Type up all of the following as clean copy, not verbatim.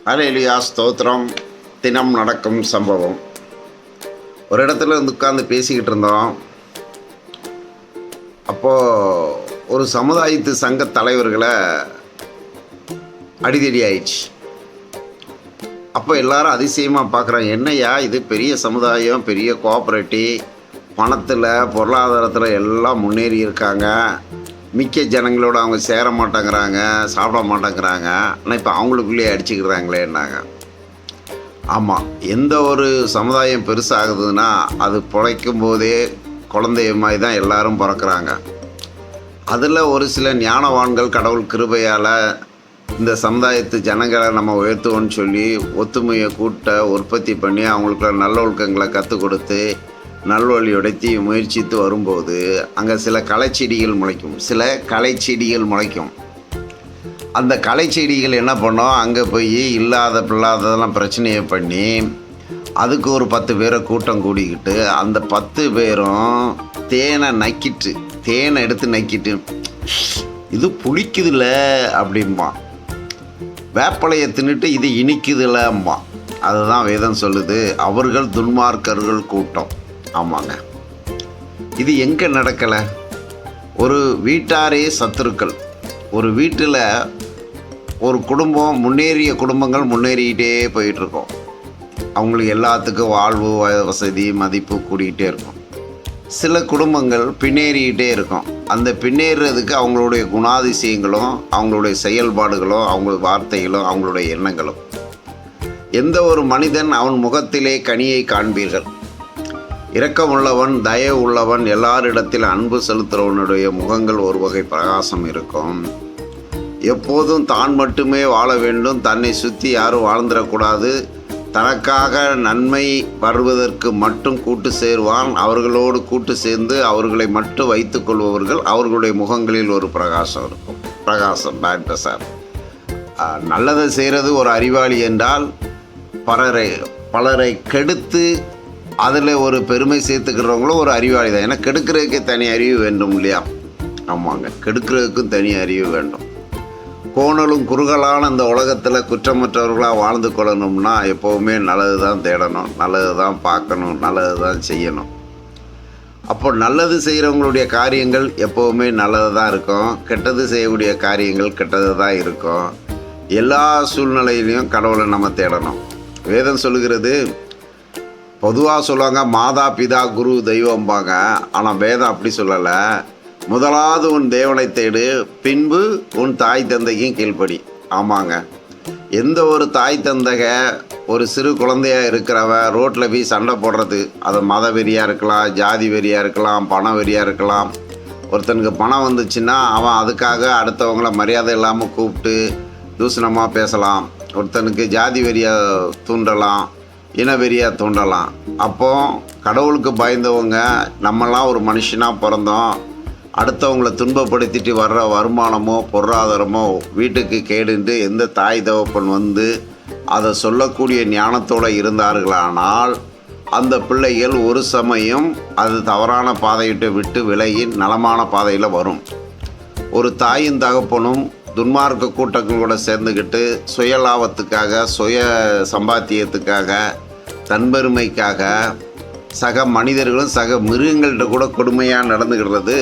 ஹல்லேலூயா ஸ்தோத்திரம். தினம் நடக்கும் சம்பவம். ஒரு இடத்துல இருந்து உட்கார்ந்து பேசிக்கிட்டு இருந்தோம். அப்போது ஒரு சமுதாயத்து சங்க தலைவர்களை அடிதடி ஆயிடுச்சு. அப்போ எல்லாரும் அதிசயமாக பார்க்குறாங்க, என்னையா இது பெரிய சமுதாயம், பெரிய கோஆப்ரேட்டிவ், பணத்தில் பொருளாதாரத்தில் எல்லாம் முன்னேறி இருக்காங்க, மிக்க ஜனங்களோட அவங்க சேர மாட்டேங்கிறாங்க, சாப்பிட மாட்டேங்கிறாங்க, ஆனால் இப்போ அவங்களுக்குள்ளேயே அடிச்சுக்கிறாங்களேன்னாங்க. ஆமாம், எந்த ஒரு சமுதாயம் பெருசாகுதுன்னா அது பிழைக்கும் போதே குழந்தைய மாதிரி தான் எல்லாரும் பிறக்கிறாங்க. அதில் ஒரு சில ஞானவான்கள் கடவுள் கிருபையால் இந்த சமுதாயத்து ஜனங்களை நம்ம உயர்த்துவோன்னு சொல்லி ஒத்துமையை கூட்ட உற்பத்தி பண்ணி அவங்களுக்குள்ள நல்ல ஒழுக்கங்களை கற்றுக் கொடுத்து நல்வழியுடைத்தி முயற்சித்து வரும்போது அங்கே சில களைச்செடிகள் முளைக்கும். அந்த களைச்செடிகள் என்ன பண்ணோம், அங்கே போய் இல்லாத பிள்ளாததெல்லாம் பிரச்சனையை பண்ணி அதுக்கு ஒரு 10 பேரை கூட்டம் கூடிக்கிட்டு அந்த 10 பேரும் தேனை எடுத்து நக்கிட்டு இது புளிக்குதுல அப்படிம்பா, வேப்பலையை தின்னுட்டு இது இனிக்குதுலம்பா. அதுதான் வேதம் சொல்லுது, அவர்கள் துன்மார்க்கர்கள் கூட்டம். ஆமாங்க, இது எங்கே நடக்கலை? ஒரு வீட்டாரே சத்துருக்கள். ஒரு வீட்டில் ஒரு குடும்பம், முன்னேறிய குடும்பங்கள் முன்னேறிக்கிட்டே போயிட்டுருக்கோம். அவங்களுக்கு எல்லாத்துக்கும் வாழ்வு வசதி மதிப்பு கூடிக்கிட்டே இருக்கும். சில குடும்பங்கள் பின்னேறிக்கிட்டே இருக்கும். அந்த பின்னேறதுக்கு அவங்களுடைய குணாதிசயங்களும் அவங்களுடைய செயல்பாடுகளும் அவங்க வார்த்தைகளும் அவங்களுடைய எண்ணங்களும். எந்த ஒரு மனிதன் அவன் முகத்திலே கனியை காண்பீர்கள். இரக்கமுள்ளவன், தயவு உள்ளவன், எல்லாரிடத்தில் அன்பு செலுத்துகிறவனுடைய முகங்கள் ஒரு வகை பிரகாசம் இருக்கும். எப்போதும் தான் மட்டுமே வாழ வேண்டும், தன்னை சுற்றி யாரும் வாழ்ந்துடக்கூடாது, தனக்காக நன்மை வருவதற்கு மட்டும் கூட்டு சேர்வான். அவர்களோடு கூட்டு சேர்ந்து அவர்களை மட்டும் வைத்து கொள்பவர்கள், அவர்களுடைய முகங்களில் ஒரு பிரகாசம் இருக்கும். Bad sir. நல்லதை செய்கிறது ஒரு அறிவாளி என்றால் பலரை கெடுத்து அதில் ஒரு பெருமை சேர்த்துக்கிறவங்களும் ஒரு அறிவாளி தான். ஏன்னா கெடுக்கிறதுக்கே தனி அறிவு வேண்டும் இல்லையா? ஆமாங்க, கெடுக்கிறதுக்கும் தனி அறிவு வேண்டும். கோணலும் குறுகலான இந்த உலகத்தில் குற்றமற்றவர்களாக வாழ்ந்து கொள்ளணும்னா எப்போவுமே நல்லது தான் தேடணும், நல்லது தான் பார்க்கணும், நல்லது தான் செய்யணும். அப்போ நல்லது செய்கிறவங்களுடைய காரியங்கள் எப்போவுமே நல்லது தான் இருக்கும், கெட்டது செய்யக்கூடிய காரியங்கள் கெட்டது தான் இருக்கும். எல்லா சூழ்நிலையிலையும் கடவுளை நம்ம தேடணும். வேதம் சொல்லுகிறது, பொதுவாக சொல்லுவாங்க மாதா பிதா குரு தெய்வம்பாங்க. ஆனால் வேதம் அப்படி சொல்லலை. முதலாவது உன் தேவனை தேடு, பின்பு உன் தாய் தந்தைக்கும் கீழ்ப்படி. ஆமாங்க, எந்த ஒரு தாய் தந்தைக ஒரு சிறு குழந்தையாக இருக்கிறவன் ரோட்டில் போய் சண்டை போடுறது, அது மத வெறியாக இருக்கலாம், ஜாதி வெறியாக இருக்கலாம், பண வெறியாக இருக்கலாம். ஒருத்தனுக்கு பணம் வந்துச்சுன்னா அவன் அதுக்காக அடுத்தவங்கள மரியாதை இல்லாமல் கூப்பிட்டு தூசணமாக பேசலாம். ஒருத்தனுக்கு ஜாதி வெறியாக தூண்டலாம், இனவெறியாக தூண்டலாம். அப்போ கடவுளுக்கு பயந்தவங்க நம்மளாம் ஒரு மனுஷனாக பிறந்தோம், அடுத்தவங்களை துன்பப்படுத்திட்டு வர்ற வருமானமோ பொருளாதாரமோ வீட்டுக்கு கேடுன்ட்டு எந்த தாய் தகப்பன் வந்து அதை சொல்லக்கூடிய ஞானத்தோடு இருந்தார்களானால் அந்த பிள்ளைகள் ஒரு சமயம் அது தவறான பாதையிட்டு விட்டு விலகி நலமான பாதையில் வரும். ஒரு தாயும் தகப்பனும் துன்மார்க்க கூட்டங்களோட சேர்ந்துக்கிட்டு சுய லாபத்துக்காக, சுய சம்பாத்தியத்துக்காக, தன்பெருமைக்காக சக மனிதர்களும் சக மிருகங்கள்கிட்ட கூட கொடுமையாக நடந்துக்கிறது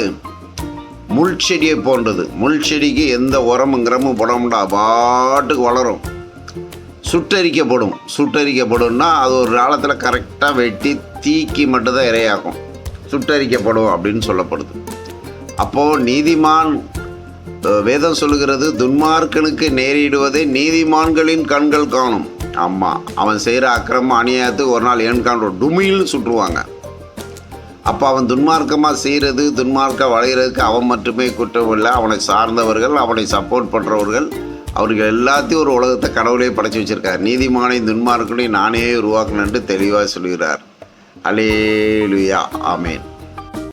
முள் செடியை போன்றது. முள் செடிக்கு எந்த உரமுங்கிறமும் போடமுண்டா, பாட்டுக்கு வளரும். சுட்டரிக்கப்படும்னா அது ஒரு காலத்தில் கரெக்டாக வெட்டி தீக்கி மட்டும்தான் இரையாகும். சுட்டரிக்கப்படும் அப்படின்னு சொல்லப்படுது. அப்போது நீதிமான், வேதம் சொல்லுகிறது, துன்மார்க்கனுக்கு நேரிடுவதை நீதிமான்களின் கண்கள் காணும். ஆமாம், அவன் செய்கிற அக்கிரமம் அநியாயத்துக்கு ஒரு நாள் ஏன்கான் டுமில்னு சுட்டுருவாங்க. அப்போ அவன் துன்மார்க்கமாக செய்கிறது, துன்மார்க்க வளைகிறதுக்கு அவன் மட்டுமே குற்றம் இல்லை, அவனை சார்ந்தவர்கள், அவனை சப்போர்ட் பண்ணுறவர்கள், அவர்கள் எல்லாத்தையும் ஒரு உலகத்தை கடவுளே படைச்சி வச்சுருக்கார். நீதிமானை துன்மார்க்கனையும் நானே உருவாக்கணுன்ட்டு தெளிவாக சொல்கிறார். அல்லேலூயா, ஆமேன்.